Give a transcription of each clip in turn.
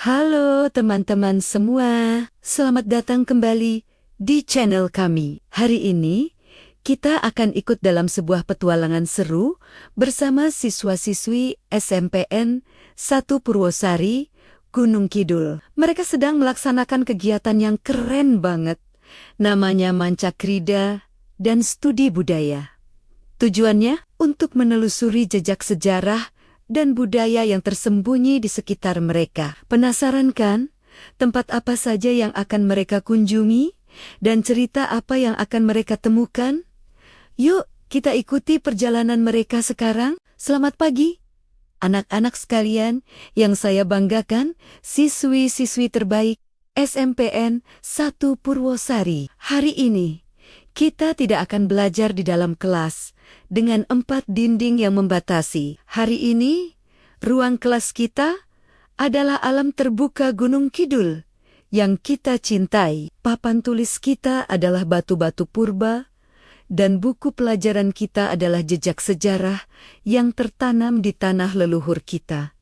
Halo teman-teman semua, selamat datang kembali di channel kami. Hari ini, kita akan ikut dalam sebuah petualangan seru bersama siswa-siswi SMPN 1 Purwosari, Gunung Kidul. Mereka sedang melaksanakan kegiatan yang keren banget, namanya Mancakrida dan Studi Budaya. Tujuannya untuk menelusuri jejak sejarah dan budaya yang tersembunyi di sekitar mereka. Penasaran kan? Tempat apa saja yang akan mereka kunjungi? Dan cerita apa yang akan mereka temukan? Yuk, kita ikuti perjalanan mereka sekarang. Selamat pagi, anak-anak sekalian yang saya banggakan, siswi-siswi terbaik SMPN 1 Purwosari. Hari ini, kita tidak akan belajar di dalam kelas dengan 4 dinding yang membatasi. Hari ini, ruang kelas kita adalah alam terbuka Gunung Kidul yang kita cintai. Papan tulis kita adalah batu-batu purba, dan buku pelajaran kita adalah jejak sejarah yang tertanam di tanah leluhur kita.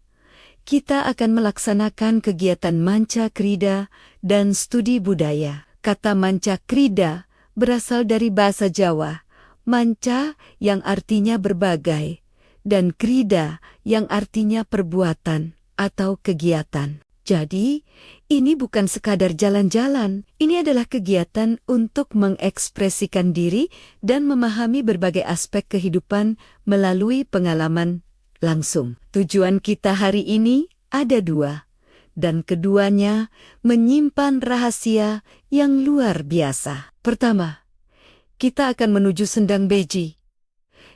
Kita akan melaksanakan kegiatan Mancakrida dan Studi Budaya. Kata Mancakrida berasal dari bahasa Jawa, manca yang artinya berbagai, dan krida yang artinya perbuatan atau kegiatan. Jadi, ini bukan sekadar jalan-jalan, ini adalah kegiatan untuk mengekspresikan diri dan memahami berbagai aspek kehidupan melalui pengalaman langsung. Tujuan kita hari ini ada 2, dan keduanya menyimpan rahasia yang luar biasa. Pertama, kita akan menuju Sendang Beji.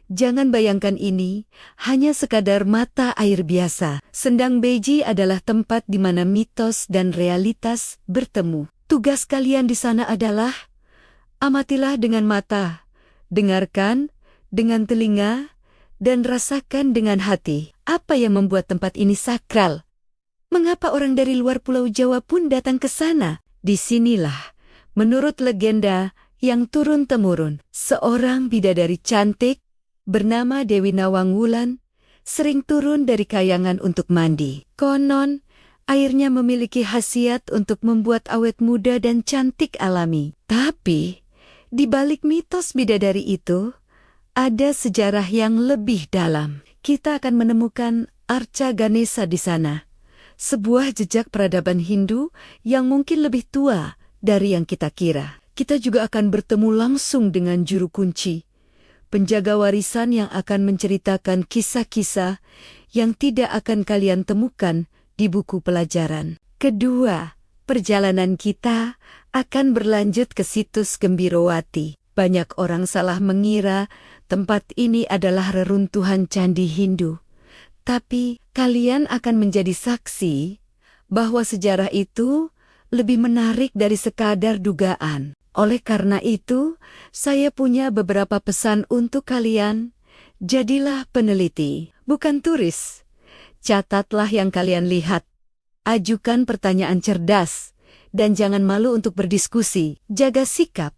Jangan bayangkan ini hanya sekadar mata air biasa. Sendang Beji adalah tempat di mana mitos dan realitas bertemu. Tugas kalian di sana adalah amatilah dengan mata, dengarkan dengan telinga, dan rasakan dengan hati. Apa yang membuat tempat ini sakral? Mengapa orang dari luar Pulau Jawa pun datang ke sana? Disinilah, menurut legenda yang turun-temurun, seorang bidadari cantik bernama Dewi Nawangwulan sering turun dari kayangan untuk mandi. Konon, airnya memiliki khasiat untuk membuat awet muda dan cantik alami. Tapi, di balik mitos bidadari itu, ada sejarah yang lebih dalam. Kita akan menemukan Arca Ganesha di sana, sebuah jejak peradaban Hindu yang mungkin lebih tua dari yang kita kira. Kita juga akan bertemu langsung dengan juru kunci, penjaga warisan yang akan menceritakan kisah-kisah yang tidak akan kalian temukan di buku pelajaran. Kedua, perjalanan kita akan berlanjut ke situs Gembirowati. Banyak orang salah mengira tempat ini adalah reruntuhan candi Hindu. Tapi kalian akan menjadi saksi bahwa sejarah itu lebih menarik dari sekadar dugaan. Oleh karena itu, saya punya beberapa pesan untuk kalian. Jadilah peneliti, bukan turis. Catatlah yang kalian lihat. Ajukan pertanyaan cerdas, dan jangan malu untuk berdiskusi. Jaga sikap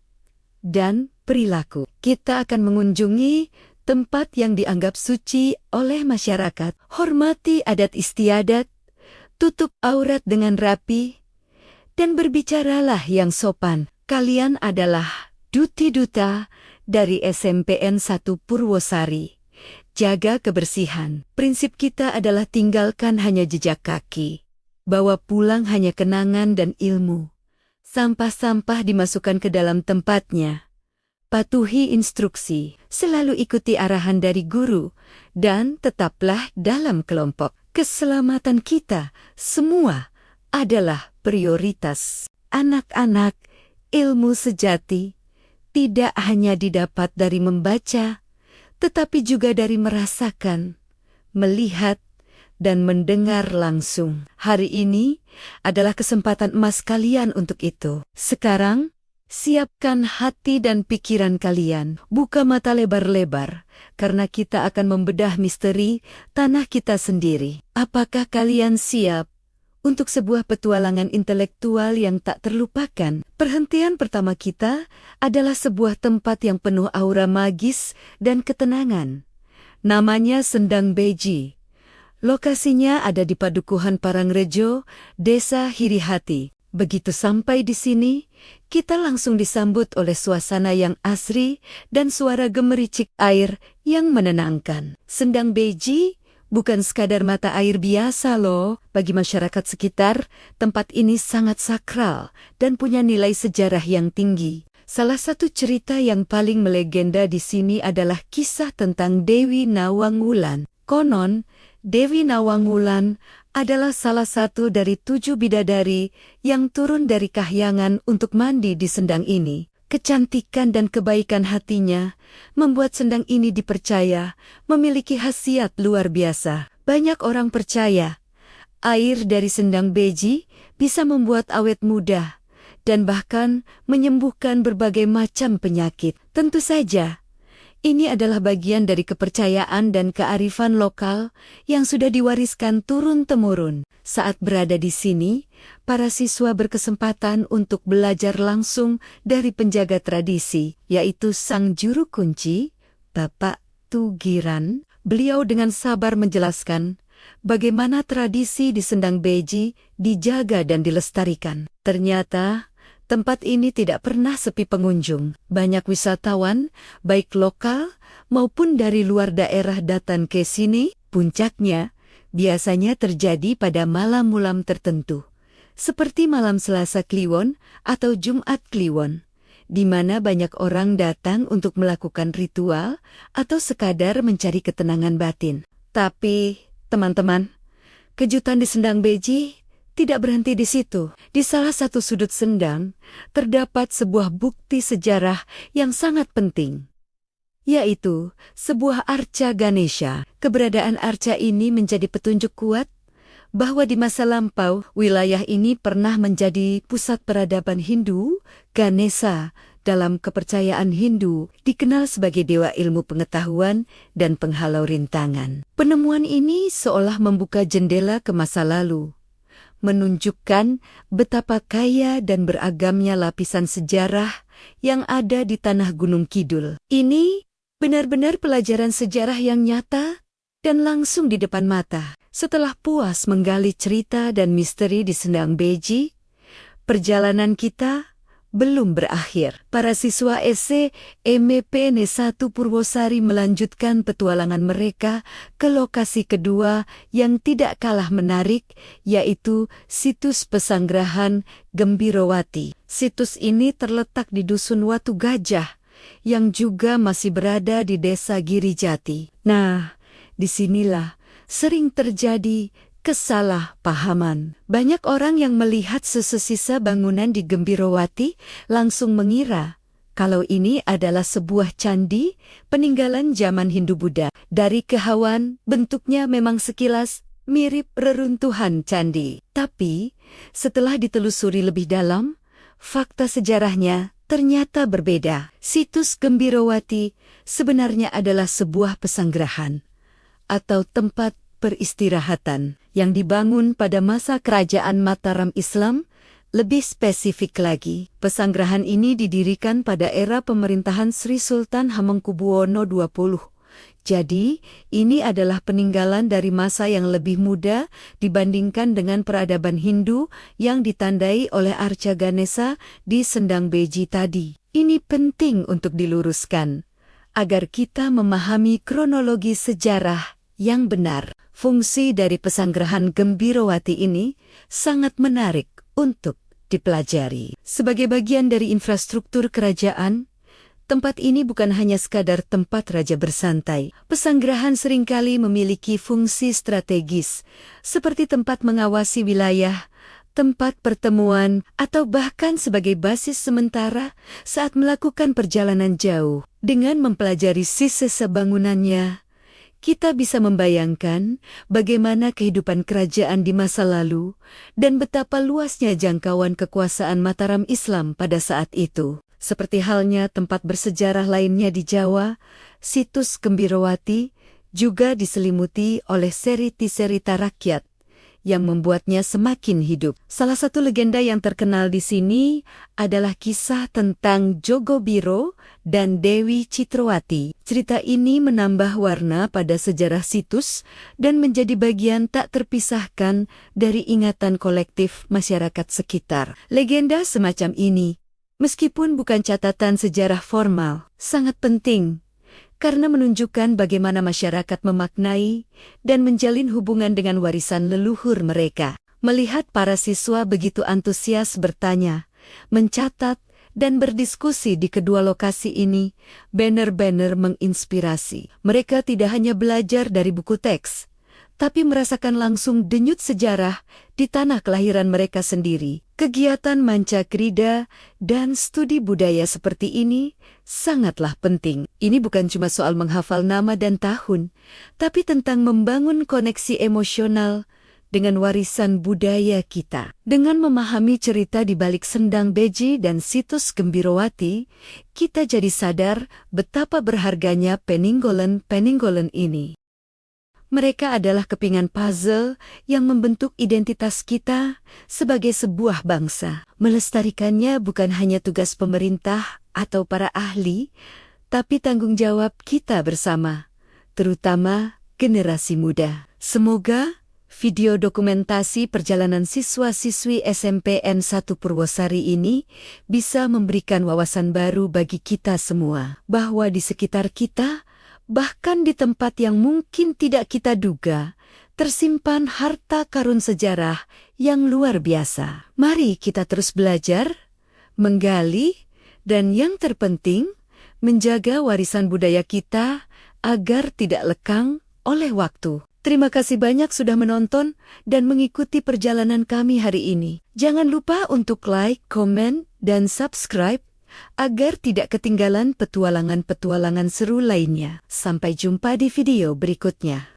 dan perilaku. Kita akan mengunjungi tempat yang dianggap suci oleh masyarakat. Hormati adat istiadat, tutup aurat dengan rapi, dan berbicaralah yang sopan. Kalian adalah duti-duta dari SMPN 1 Purwosari. Jaga kebersihan. Prinsip kita adalah tinggalkan hanya jejak kaki. Bawa pulang hanya kenangan dan ilmu. Sampah-sampah dimasukkan ke dalam tempatnya. Patuhi instruksi. Selalu ikuti arahan dari guru. Dan tetaplah dalam kelompok. Keselamatan kita semua adalah prioritas. Anak-anak, ilmu sejati tidak hanya didapat dari membaca, tetapi juga dari merasakan, melihat, dan mendengar langsung. Hari ini adalah kesempatan emas kalian untuk itu. Sekarang, siapkan hati dan pikiran kalian. Buka mata lebar-lebar, karena kita akan membedah misteri tanah kita sendiri. Apakah kalian siap untuk sebuah petualangan intelektual yang tak terlupakan? Perhentian pertama kita adalah sebuah tempat yang penuh aura magis dan ketenangan. Namanya Sendang Beji. Lokasinya ada di Padukuhan Parangrejo, Desa Hirihati. Begitu sampai di sini, kita langsung disambut oleh suasana yang asri dan suara gemericik air yang menenangkan. Sendang Beji bukan sekadar mata air biasa loh. Bagi masyarakat sekitar, tempat ini sangat sakral dan punya nilai sejarah yang tinggi. Salah satu cerita yang paling melegenda di sini adalah kisah tentang Dewi Nawang Wulan. Konon, Dewi Nawang Wulan adalah salah satu dari 7 bidadari yang turun dari kahyangan untuk mandi di sendang ini. Kecantikan dan kebaikan hatinya membuat sendang ini dipercaya memiliki khasiat luar biasa. Banyak orang percaya air dari sendang Beji bisa membuat awet muda dan bahkan menyembuhkan berbagai macam penyakit. Tentu saja, ini adalah bagian dari kepercayaan dan kearifan lokal yang sudah diwariskan turun-temurun. Saat berada di sini, para siswa berkesempatan untuk belajar langsung dari penjaga tradisi, yaitu sang juru kunci, Bapak Tugiran. Beliau dengan sabar menjelaskan bagaimana tradisi di Sendang Beji dijaga dan dilestarikan. Ternyata, tempat ini tidak pernah sepi pengunjung. Banyak wisatawan, baik lokal maupun dari luar daerah datang ke sini. Puncaknya biasanya terjadi pada malam-malam tertentu, seperti malam Selasa Kliwon atau Jumat Kliwon, di mana banyak orang datang untuk melakukan ritual atau sekadar mencari ketenangan batin. Tapi, teman-teman, kejutan di Sendang Beji tidak berhenti di situ. Di salah satu sudut sendang, terdapat sebuah bukti sejarah yang sangat penting, yaitu sebuah arca Ganesha. Keberadaan arca ini menjadi petunjuk kuat bahwa di masa lampau, wilayah ini pernah menjadi pusat peradaban Hindu. Ganesha dalam kepercayaan Hindu dikenal sebagai dewa ilmu pengetahuan dan penghalau rintangan. Penemuan ini seolah membuka jendela ke masa lalu, menunjukkan betapa kaya dan beragamnya lapisan sejarah yang ada di tanah Gunung Kidul. Ini benar-benar pelajaran sejarah yang nyata dan langsung di depan mata. Setelah puas menggali cerita dan misteri di Sendang Beji, perjalanan kita belum berakhir. Para siswa SMP N1 Purwosari melanjutkan petualangan mereka ke lokasi kedua yang tidak kalah menarik, yaitu situs Pesanggerahan Gembirowati. Situs ini terletak di Dusun Watu Gajah, yang juga masih berada di Desa Girijati. Nah, disinilah sering terjadi kesalahpahaman. Banyak orang yang melihat sisa bangunan di Gembirowati langsung mengira kalau ini adalah sebuah candi peninggalan zaman Hindu-Buddha. Dari kehauan, bentuknya memang sekilas mirip reruntuhan candi. Tapi, setelah ditelusuri lebih dalam, fakta sejarahnya ternyata berbeda. Situs Gembirowati sebenarnya adalah sebuah pesanggerahan atau tempat peristirahatan yang dibangun pada masa kerajaan Mataram Islam. Lebih spesifik lagi, pesanggerahan ini didirikan pada era pemerintahan Sri Sultan Hamengkubuwono XX. Jadi, ini adalah peninggalan dari masa yang lebih muda dibandingkan dengan peradaban Hindu yang ditandai oleh arca Ganesha di Sendang Beji tadi. Ini penting untuk diluruskan agar kita memahami kronologi sejarah yang benar. Fungsi dari pesanggerahan Gembirowati ini sangat menarik untuk dipelajari. Sebagai bagian dari infrastruktur kerajaan, tempat ini bukan hanya sekadar tempat raja bersantai. Pesanggerahan seringkali memiliki fungsi strategis, seperti tempat mengawasi wilayah, tempat pertemuan, atau bahkan sebagai basis sementara saat melakukan perjalanan jauh. Dengan mempelajari sisa bangunannya, kita bisa membayangkan bagaimana kehidupan kerajaan di masa lalu dan betapa luasnya jangkauan kekuasaan Mataram Islam pada saat itu. Seperti halnya tempat bersejarah lainnya di Jawa, situs Gembirowati juga diselimuti oleh cerita rakyat yang membuatnya semakin hidup. Salah satu legenda yang terkenal di sini adalah kisah tentang Jogobiro dan Dewi Citrawati. Cerita ini menambah warna pada sejarah situs dan menjadi bagian tak terpisahkan dari ingatan kolektif masyarakat sekitar. Legenda semacam ini, meskipun bukan catatan sejarah formal, sangat penting karena menunjukkan bagaimana masyarakat memaknai dan menjalin hubungan dengan warisan leluhur mereka. Melihat para siswa begitu antusias bertanya, mencatat, dan berdiskusi di kedua lokasi ini, benar-benar menginspirasi. Mereka tidak hanya belajar dari buku teks, tapi merasakan langsung denyut sejarah di tanah kelahiran mereka sendiri. Kegiatan manca krida dan studi budaya seperti ini sangatlah penting. Ini bukan cuma soal menghafal nama dan tahun, tapi tentang membangun koneksi emosional dengan warisan budaya kita. Dengan memahami cerita di balik Sendang Beji dan situs Gembirowati, kita jadi sadar betapa berharganya peninggalan ini. Mereka adalah kepingan puzzle yang membentuk identitas kita sebagai sebuah bangsa. Melestarikannya bukan hanya tugas pemerintah atau para ahli, tapi tanggung jawab kita bersama, terutama generasi muda. Semoga video dokumentasi perjalanan siswa-siswi SMPN 1 Purwosari ini bisa memberikan wawasan baru bagi kita semua, bahwa di sekitar kita, bahkan di tempat yang mungkin tidak kita duga, tersimpan harta karun sejarah yang luar biasa. Mari kita terus belajar, menggali, dan yang terpenting, menjaga warisan budaya kita agar tidak lekang oleh waktu. Terima kasih banyak sudah menonton dan mengikuti perjalanan kami hari ini. Jangan lupa untuk like, komen, dan subscribe agar tidak ketinggalan petualangan-petualangan seru lainnya. Sampai jumpa di video berikutnya.